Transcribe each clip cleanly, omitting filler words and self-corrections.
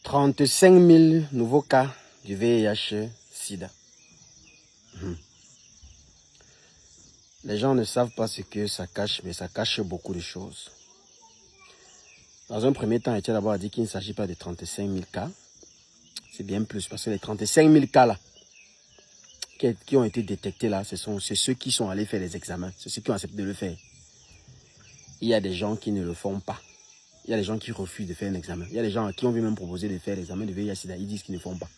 35 000 nouveaux cas du VIH-Sida. Les gens ne savent pas ce que ça cache, mais ça cache beaucoup de choses. Dans un premier temps, Etienne d'abord a dit qu'il ne s'agit pas de 35 000 cas. C'est bien plus, parce que les 35 000 cas là, qui ont été détectés là, c'est ceux qui sont allés faire les examens. C'est ceux qui ont accepté de le faire. Il y a des gens qui ne le font pas. Il y a des gens qui refusent de faire un examen. Il y a des gens à qui on veut même proposer de faire l'examen de VIH-Sida. Ils disent qu'ils ne font pas.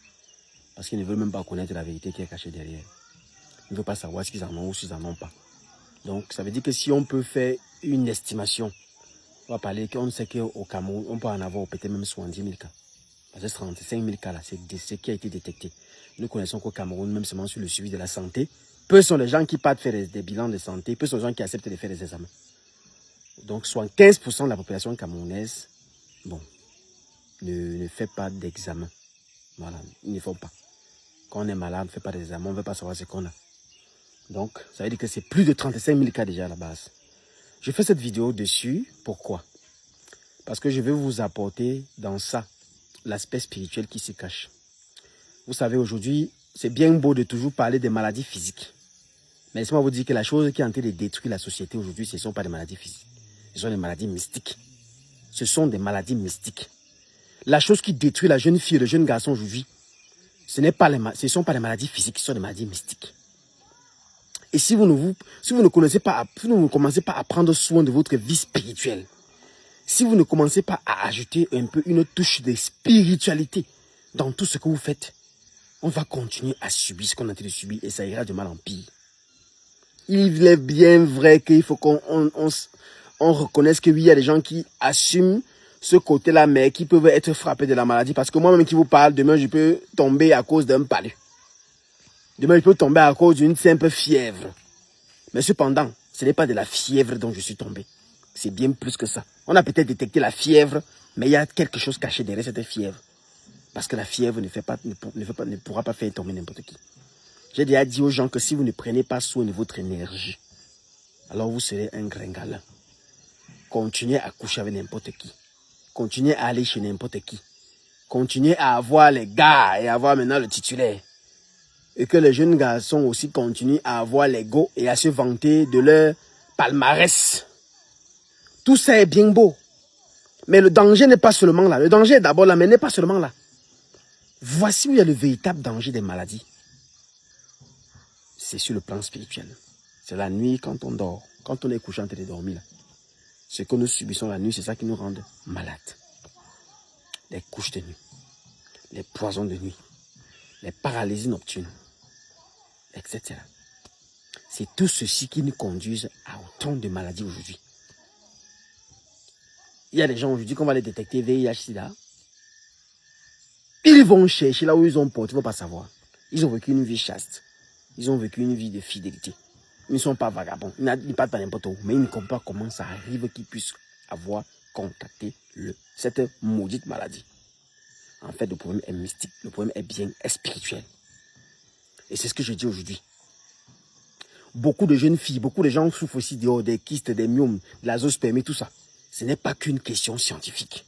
Parce qu'ils ne veulent même pas connaître la vérité qui est cachée derrière. Ils ne veulent pas savoir ce qu'ils en ont ou s'ils n'en ont pas. Donc, ça veut dire que si on peut faire une estimation, on va parler qu'on sait qu'au Cameroun, on peut en avoir peut-être même 70 000 cas. Parce que 35 000 cas là, c'est ce qui a été détecté. Nous connaissons qu'au Cameroun, même seulement sur le suivi de la santé, peu sont les gens qui partent faire des bilans de santé, peu sont les gens qui acceptent de faire des examens. Donc, 75% de la population camerounaise, bon, ne fait pas d'examen. Voilà, ils ne font pas. Quand on est malade, on ne fait pas d'examen, on ne veut pas savoir ce qu'on a. Donc, ça veut dire que c'est plus de 35 000 cas déjà à la base. Je fais cette vidéo dessus, pourquoi? Parce que je vais vous apporter dans ça l'aspect spirituel qui se cache. Vous savez, aujourd'hui, c'est bien beau de toujours parler des maladies physiques. Mais laissez-moi vous dire que la chose qui est en train de détruire la société aujourd'hui, ce ne sont pas des maladies physiques. Ce sont des maladies mystiques. Ce sont des maladies mystiques. La chose qui détruit la jeune fille et le jeune garçon aujourd'hui, ce ne sont pas des maladies physiques, ce sont des maladies mystiques. Et si vous ne commencez pas à prendre soin de votre vie spirituelle, si vous ne commencez pas à ajouter un peu une touche de spiritualité dans tout ce que vous faites, on va continuer à subir ce qu'on a en train de subir et ça ira de mal en pire. Il est bien vrai qu'il faut qu'on reconnaisse que oui, il y a des gens qui assument ce côté-là, mais qui peuvent être frappés de la maladie. Parce que moi-même qui vous parle, demain je peux tomber à cause d'un palu. Demain je peux tomber à cause d'une simple fièvre. Mais cependant, ce n'est pas de la fièvre dont je suis tombé. C'est bien plus que ça. On a peut-être détecté la fièvre, mais il y a quelque chose caché derrière cette fièvre. Parce que la fièvre ne pourra pas faire tomber n'importe qui. J'ai déjà dit aux gens que si vous ne prenez pas soin de votre énergie, alors vous serez un gringalant. Continuez à coucher avec n'importe qui. Continuez à aller chez n'importe qui. Continuez à avoir les gars et avoir maintenant le titulaire. Et que les jeunes garçons aussi continuent à avoir l'ego et à se vanter de leur palmarès. Tout ça est bien beau. Mais le danger n'est pas seulement là. Le danger est d'abord là, mais n'est pas seulement là. Voici où il y a le véritable danger des maladies. C'est sur le plan spirituel. C'est la nuit quand on dort. Quand on est couché en train de dormir. Là. Ce que nous subissons la nuit, c'est ça qui nous rend malades. Les couches de nuit. Les poisons de nuit. Les paralysies nocturnes. Etc. C'est tout ceci qui nous conduit à autant de maladies aujourd'hui. Il y a des gens aujourd'hui qu'on va les détecter VIH-Sida. Ils vont chercher là où ils ont porté, ils ne vont pas savoir. Ils ont vécu une vie chaste. Ils ont vécu une vie de fidélité. Ils ne sont pas vagabonds. Ils ne partent pas n'importe où. Mais ils ne comprennent pas comment ça arrive qu'ils puissent avoir contacté cette maudite maladie. En fait, le problème est mystique. Le problème est spirituel. Et c'est ce que je dis aujourd'hui. Beaucoup de jeunes filles, beaucoup de gens souffrent aussi des kystes, des myomes, de la zoospermie, tout ça. Ce n'est pas qu'une question scientifique.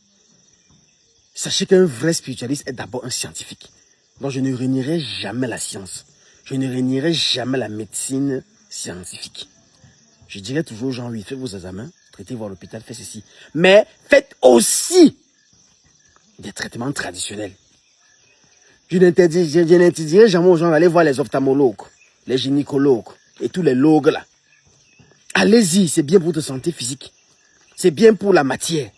Sachez qu'un vrai spiritualiste est d'abord un scientifique. Donc je ne réunirai jamais la science. Je ne réunirai jamais la médecine scientifique. Je dirais toujours aux gens, oui, faites vos examens, traitez-vous à l'hôpital, faites ceci. Mais faites aussi des traitements traditionnels. Je n'interdirai jamais aux gens d'aller voir les ophtalmologues, les gynécologues et tous les logues là. Allez-y, c'est bien pour votre santé physique. C'est bien pour la matière.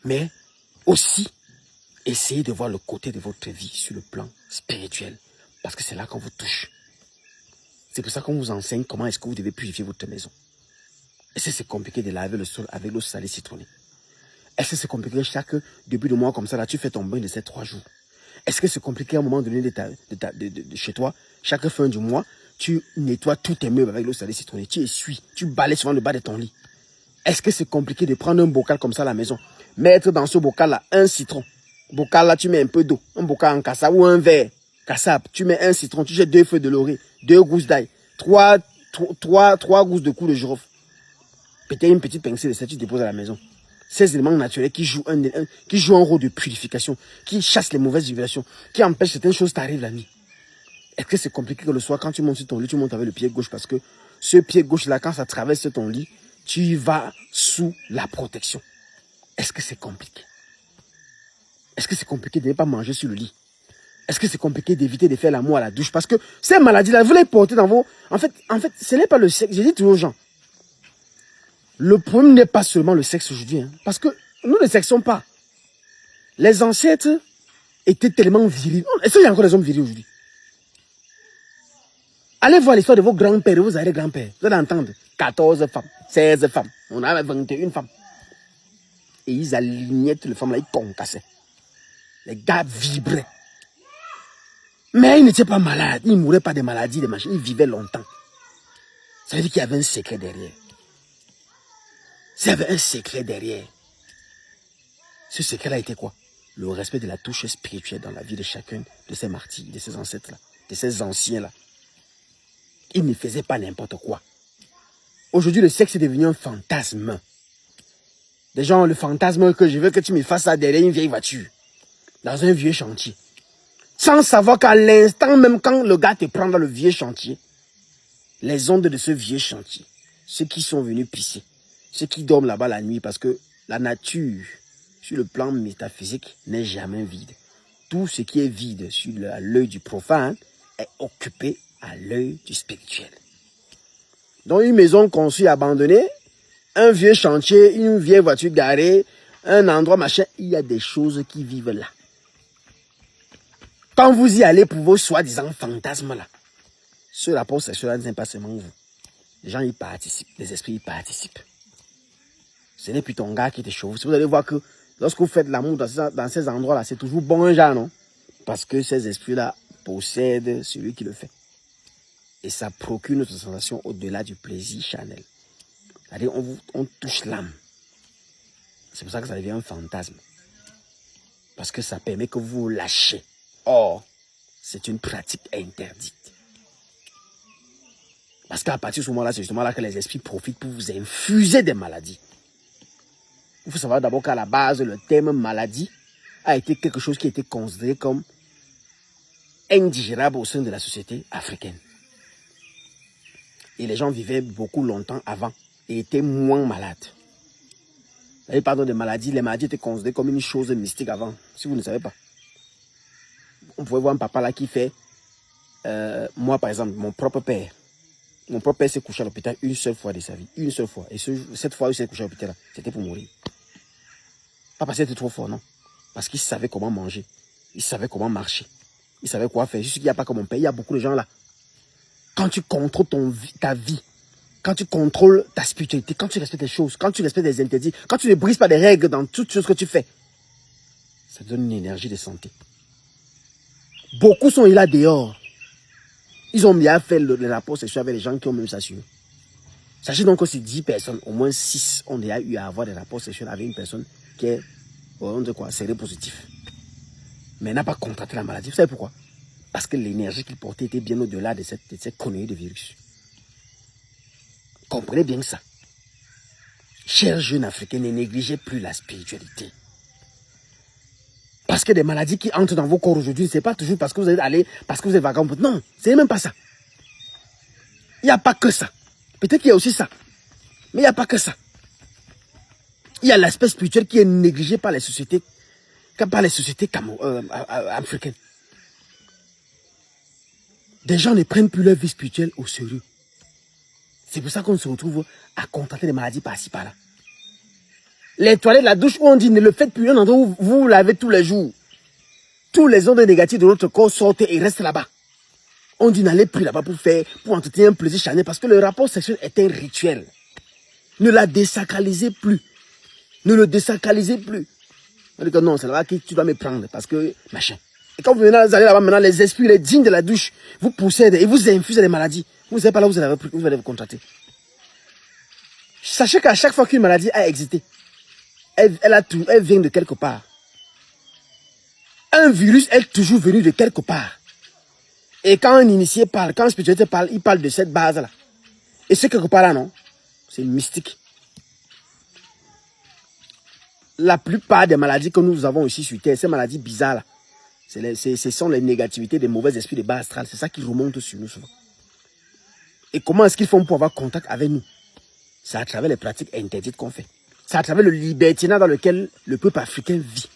Mais aussi, essayez de voir le côté de votre vie sur le plan spirituel. Parce que c'est là qu'on vous touche. C'est pour ça qu'on vous enseigne comment est-ce que vous devez purifier votre maison. Est-ce que c'est compliqué de laver le sol avec l'eau salée citronnée? Est-ce que c'est compliqué chaque début de mois comme ça, là, tu fais ton bain de ces 3 jours? Est-ce que c'est compliqué à un moment donné de chez toi, chaque fin du mois, tu nettoies tous tes meubles avec l'eau salée citronnée, tu essuies, tu balayes souvent le bas de ton lit? Est-ce que c'est compliqué de prendre un bocal comme ça à la maison, mettre dans ce bocal-là un citron? Bocal-là, tu mets un peu d'eau, un bocal en cassa ou un verre. Cassab, tu mets un citron, tu jettes 2 feuilles de laurier, 2 gousses d'ail, 3 gousses de cou de girofle. Peut-être une petite pincée de ça, tu déposes à la maison. Ces éléments naturels qui jouent un rôle de purification, qui chassent les mauvaises vibrations, qui empêchent certaines choses d'arriver la nuit. Est-ce que c'est compliqué que le soir, quand tu montes sur ton lit, tu montes avec le pied gauche parce que ce pied gauche-là, quand ça traverse ton lit, tu vas sous la protection. Est-ce que c'est compliqué? Est-ce que c'est compliqué de ne pas manger sur le lit? Est-ce que c'est compliqué d'éviter de faire l'amour à la douche? Parce que ces maladies-là, vous les portez dans vos... En fait, ce n'est pas le sexe. Je dis toujours aux gens, le problème n'est pas seulement le sexe aujourd'hui. Hein, parce que nous ne sexons pas. Les ancêtres étaient tellement virils. Est-ce qu'il y a encore des hommes virils aujourd'hui? Allez voir l'histoire de vos grands-pères et vos arrière-grands-pères. Vous allez entendre 14 femmes, 16 femmes. On a 21 femmes. Et ils alignaient toutes les femmes là, ils concassaient. Les gars vibraient. Mais ils n'étaient pas malades. Ils ne mouraient pas de maladies, de machines. Ils vivaient longtemps. Ça veut dire qu'il y avait un secret derrière. Il y avait un secret derrière. Ce secret-là était quoi? Le respect de la touche spirituelle dans la vie de chacun de ces martyrs, de ces ancêtres-là, de ces anciens-là. Ils ne faisaient pas n'importe quoi. Aujourd'hui, le sexe est devenu un fantasme. Des gens ont le fantasme que je veux que tu me fasses ça derrière une vieille voiture. Dans un vieux chantier. Sans savoir qu'à l'instant, même quand le gars te prend dans le vieux chantier, les ondes de ce vieux chantier, ceux qui sont venus pisser, ceux qui dorment là-bas la nuit, parce que la nature, sur le plan métaphysique, n'est jamais vide. Tout ce qui est vide sur l'œil du profane est occupé à l'œil du spirituel. Dans une maison construite abandonnée, un vieux chantier, une vieille voiture garée, un endroit machin, il y a des choses qui vivent là. Quand vous y allez pour vos soi-disant fantasmes là, ce rapport sexuel n'est pas seulement vous. Les gens y participent, les esprits y participent. Ce n'est plus ton gars qui te chauffe. Vous allez voir que lorsque vous faites l'amour dans ces endroits-là, c'est toujours bon un genre, non? Parce que ces esprits-là possèdent celui qui le fait. Et ça procure notre sensation au-delà du plaisir charnel. C'est-à-dire, on touche l'âme. C'est pour ça que ça devient un fantasme. Parce que ça permet que vous lâchez. Or, c'est une pratique interdite. Parce qu'à partir de ce moment-là, c'est justement là que les esprits profitent pour vous infuser des maladies. Il faut savoir d'abord qu'à la base, le terme maladie a été quelque chose qui a été considéré comme indigérable au sein de la société africaine. Et les gens vivaient beaucoup longtemps avant et étaient moins malades. Vous savez, pardon, des maladies, les maladies étaient considérées comme une chose mystique avant, si vous ne savez pas. On pouvait voir un papa là qui fait, moi par exemple, mon propre père s'est couché à l'hôpital une seule fois de sa vie, une seule fois. Et cette fois où il s'est couché à l'hôpital, c'était pour mourir. Pas parce qu'il était trop fort, non. Parce qu'il savait comment manger, il savait comment marcher, il savait quoi faire. Juste qu'il n'y a pas comme mon père, il y a beaucoup de gens là. Quand tu contrôles ta vie, quand tu contrôles ta spiritualité, quand tu respectes les choses, quand tu respectes les interdits, quand tu ne brises pas des règles dans toutes choses que tu fais, ça donne une énergie de santé. Beaucoup sont là dehors. Ils ont bien fait le rapport sexuel avec les gens qui ont même s'assuré. Sachez donc que sur 10 personnes, au moins 6 ont déjà eu à avoir des rapports sexuels avec une personne qui est, on dit quoi, séropositif. Mais n'a pas contracté la maladie. Vous savez pourquoi? Parce que l'énergie qu'il portait était bien au-delà de cette connerie de virus. Comprenez bien ça. Chers jeunes Africains, ne négligez plus la spiritualité. Parce que des maladies qui entrent dans vos corps aujourd'hui, ce n'est pas toujours parce que vous êtes allé, parce que vous êtes vagabond. Non, ce n'est même pas ça. Il n'y a pas que ça. Peut-être qu'il y a aussi ça. Mais il n'y a pas que ça. Il y a l'aspect spirituel qui est négligé par les sociétés africaines. Des gens ne prennent plus leur vie spirituelle au sérieux. C'est pour ça qu'on se retrouve à contracter des maladies par-ci, par-là. Les toilettes, la douche, où on dit ne le faites plus, un endroit où vous lavez tous les jours. Tous les ondes négatives de votre corps sortent et restent là-bas. On dit n'allez plus là-bas pour entretenir un plaisir charnel parce que le rapport sexuel est un rituel. Ne la désacralisez plus. Ne le désacralisez plus. On dit que non, c'est là-bas que tu dois me prendre parce que machin. Et quand vous allez là-bas maintenant, les esprits, les djinns de la douche vous possèdent et vous infusent des maladies. Vous ne savez pas là où vous allez vous contracter. Sachez qu'à chaque fois qu'une maladie a existé, elle vient de quelque part. Un virus est toujours venu de quelque part. Et quand un initié parle, quand un spiritualité parle, il parle de cette base-là. Et ce quelque part-là, non, c'est mystique. la plupart des maladies que nous avons ici sur Terre, ces maladies bizarres là, ce sont les négativités des mauvais esprits de bas astral. C'est ça qui remonte sur nous souvent. Et comment est-ce qu'ils font pour avoir contact avec nous? C'est à travers les pratiques interdites qu'on fait. C'est à travers le libertinat dans lequel le peuple africain vit.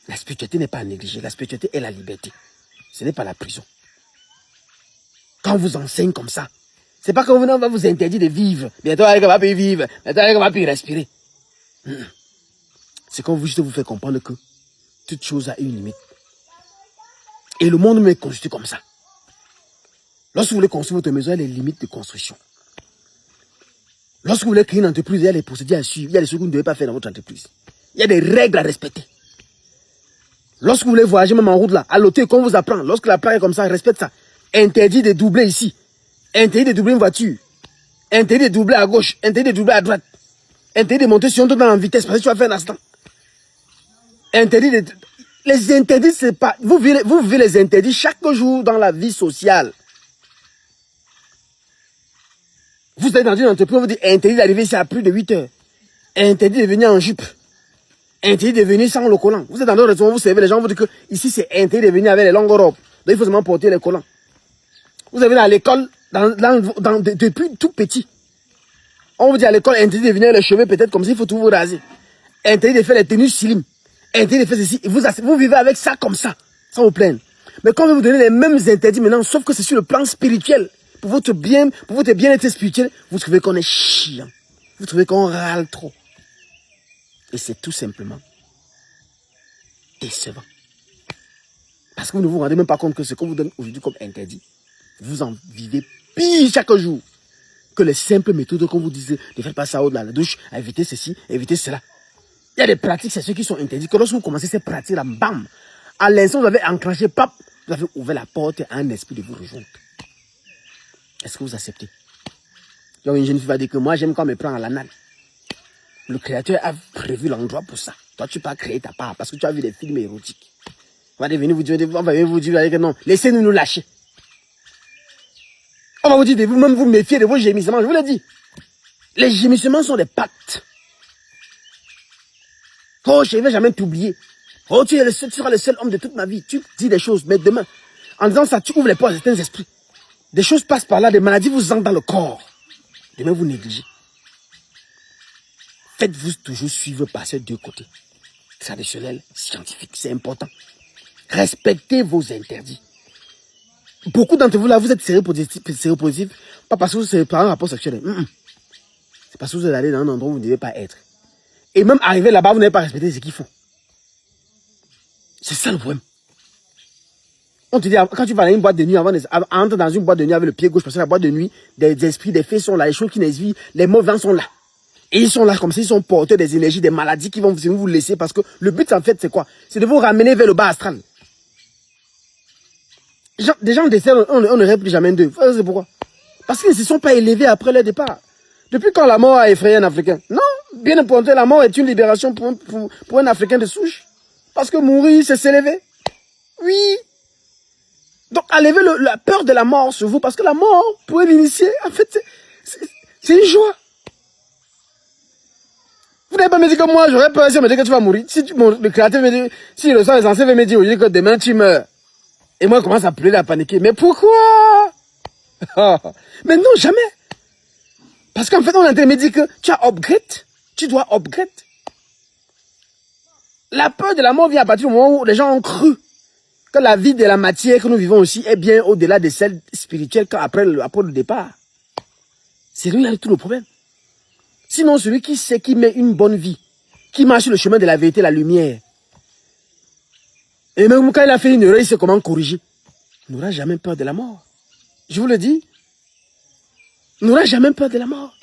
La spiritualité n'est pas à négliger. La spiritualité est la liberté. Ce n'est pas la prison. Quand on vous enseigne comme ça, c'est pas qu'on va vous interdire de vivre. Bientôt, on va plus vivre. Bientôt, on va plus respirer. C'est qu'on veut juste vous faire comprendre que toute chose a une limite. Et le monde est construit comme ça. Lorsque vous voulez construire votre maison, il y a des limites de construction. Lorsque vous voulez créer une entreprise, il y a des procédures à suivre. Il y a des choses que vous ne devez pas faire dans votre entreprise. Il y a des règles à respecter. Lorsque vous voulez voyager même en route là, à l'hôtel, qu'on vous apprend, lorsque la plaque est comme ça, respecte ça. Interdit de doubler ici. Interdit de doubler une voiture. Interdit de doubler à gauche. Interdit de doubler à droite. Interdit de monter sur un tour dans la vitesse parce que tu vas faire un instant. Interdit de... Les interdits, c'est pas... Vous vivez les interdits chaque jour dans la vie sociale. Vous êtes dans une entreprise, on vous dit interdit d'arriver ici à plus de 8 heures. Interdit de venir en jupe. Interdit de venir sans le collant. Vous êtes dans d'autres restaurants, vous servez les gens, vous dites que ici c'est interdit de venir avec les longues robes. Donc il faut seulement porter les collants. Vous avez à l'école, depuis tout petit. On vous dit à l'école, interdit de venir avec les cheveux peut-être comme ça, il faut tout vous raser. Interdit de faire les tenues slim. Interdit de faire ceci. Vous vivez avec ça comme ça, sans vous plaindre. Mais quand on vous donne les mêmes interdits maintenant, sauf que c'est sur le plan spirituel, pour votre bien-être spirituel, vous trouvez qu'on est chiant. Vous trouvez qu'on râle trop. Et c'est tout simplement décevant. Parce que vous ne vous rendez même pas compte que ce qu'on vous donne aujourd'hui comme interdit, vous en vivez pire chaque jour que les simples méthodes qu'on vous disait de faire passer à haut de la douche, à éviter ceci, à éviter cela. Il y a des pratiques, c'est ceux qui sont interdits, que lorsque vous commencez ces pratiques-là, bam, à l'instant vous avez enclenché, pap, vous avez ouvert la porte à un esprit de vous rejoindre. Est-ce que vous acceptez? Donc une jeune fille va dire que moi j'aime quand on me prend à l'anal. Le créateur a prévu l'endroit pour ça. Toi tu peux pas créer ta part parce que tu as vu des films érotiques. On va venir vous dire que non, laissez-nous nous lâcher. On va vous dire de vous-même vous méfier de vos gémissements, je vous l'ai dit. Les gémissements sont des pactes. Oh, je ne vais jamais t'oublier. Oh, tu seras le seul homme de toute ma vie. Tu dis des choses, mais demain, en disant ça, tu ouvres les portes à certains esprits. Des choses passent par là, des maladies vous entrent dans le corps. Demain, vous négligez. Faites-vous toujours suivre par ces deux côtés. Traditionnel, scientifique, c'est important. Respectez vos interdits. Beaucoup d'entre vous là, vous êtes séropositif, pas parce que vous êtes par un rapport sexuel. C'est parce que vous êtes allé dans un endroit où vous ne devez pas être. Et même arrivé là-bas, vous n'avez pas respecté ce qu'ils font. C'est ça le problème. On te dit, quand tu vas dans une boîte de nuit, entre dans une boîte de nuit avec le pied gauche, parce que la boîte de nuit, des esprits, des fées sont là, les choses qui n'existent, les mauvais sont là. Et ils sont là comme ça, ils sont porteurs des énergies, des maladies qui vont vous laisser, parce que le but en fait c'est quoi? C'est de vous ramener vers le bas astral. Des gens décèdent, on ne rêve plus jamais d'eux. C'est pourquoi? Parce qu'ils ne se sont pas élevés après leur départ. Depuis quand la mort a effrayé un Africain? Non, bien entendu, la mort est une libération pour un Africain de souche. Parce que mourir, c'est s'élever. Oui. Donc, enlevez la peur de la mort sur vous, parce que la mort, pour l'initier, en fait, c'est une joie. Vous n'avez pas me dit que moi, j'aurais peur si on me dit que tu vas mourir. Si le créateur me dit, si le sang est censé me dire aujourd'hui que demain tu meurs. Et moi, je commence à pleurer, à paniquer. Mais pourquoi? Mais non, jamais. Parce qu'en fait, on est en train de me dire que tu as upgrade. Tu dois upgrade. La peur de la mort vient à partir du moment où les gens ont cru que la vie de la matière que nous vivons aussi est bien au-delà de celle spirituelle après le départ. C'est lui là tout le problème. Sinon, celui qui sait, qui met une bonne vie, qui marche sur le chemin de la vérité, la lumière, et même quand il a fait une erreur, il sait comment corriger. Il n'aura jamais peur de la mort. Je vous le dis. Il n'aura jamais peur de la mort.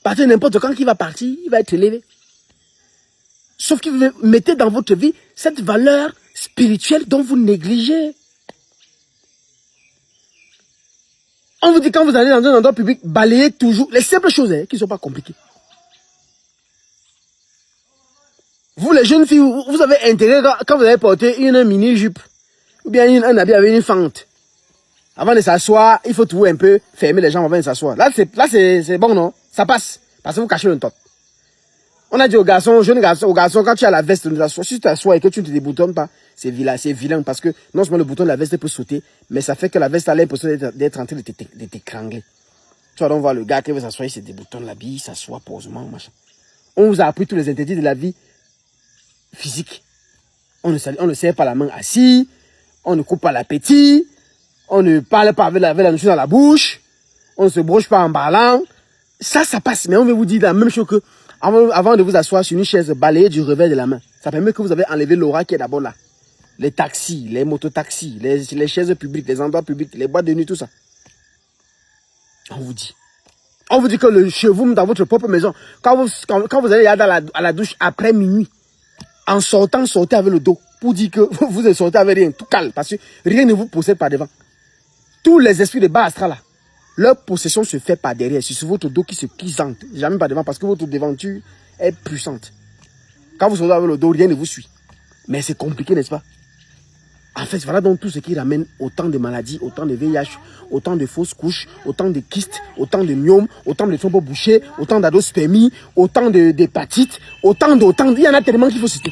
Parce que n'importe quand il va partir, il va être élevé. Sauf que vous mettez dans votre vie cette valeur spirituelle dont vous négligez. On vous dit quand vous allez dans un endroit public, balayez toujours les simples choses qui ne sont pas compliquées. Vous les jeunes filles, vous avez intérêt quand vous avez porté une mini-jupe ou bien un habit avec une fente. Avant de s'asseoir, il faut tout un peu fermer les jambes avant de s'asseoir. Là, c'est bon, non? Ça passe. Parce que vous cachez le top. On a dit aux garçons, aux jeunes garçons, aux garçons, quand tu as la veste, si tu t'assois et que tu ne te déboutonnes pas, c'est vilain parce que non seulement le bouton de la veste peut sauter, mais ça fait que la veste a l'impression d'être en train de t'étrangler. Tu vas donc voir le gars qui veut s'asseoir, il se déboutonne l'habit, il s'assoit posement, machin. On vous a appris tous les interdits de la vie physique. On ne serre pas la main assis, on ne coupe pas l'appétit, on ne parle pas avec la nourriture dans la bouche, on ne se broche pas en parlant. Ça passe, mais on veut vous dire la même chose que avant de vous asseoir sur une chaise, balayez du revers de la main. Ça permet que vous avez enlevé l'aura qui est d'abord là. Les taxis, les mototaxis, les chaises publiques, les endroits publics, les boîtes de nuit, tout ça. On vous dit. On vous dit que chez vous, dans votre propre maison, quand vous allez à la douche après minuit, en sortant, sortez avec le dos. Pour dire que vous sortez avec rien, tout calme. Parce que rien ne vous possède par devant. Tous les esprits de bas astral là, leur possession se fait par derrière. C'est sur votre dos qui sente. Jamais par devant parce que votre devanture est puissante. Quand vous sortez avec le dos, rien ne vous suit. Mais c'est compliqué, n'est-ce pas? En fait, voilà donc tout ce qui ramène autant de maladies, autant de VIH, autant de fausses couches, autant de kystes, autant de myomes, autant de trompes bouchées, autant d'adospermies, autant d'hépatites, autant. Il y en a tellement qu'il faut citer.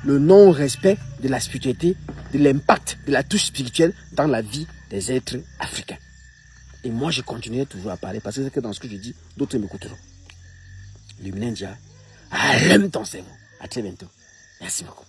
Le non-respect de la spiritualité, de l'impact de la touche spirituelle dans la vie des êtres africains. Et moi, je continuerai toujours à parler parce que c'est que dans ce que je dis, d'autres m'écouteront. Luminendia, allume ton cerveau. À très bientôt. Merci beaucoup.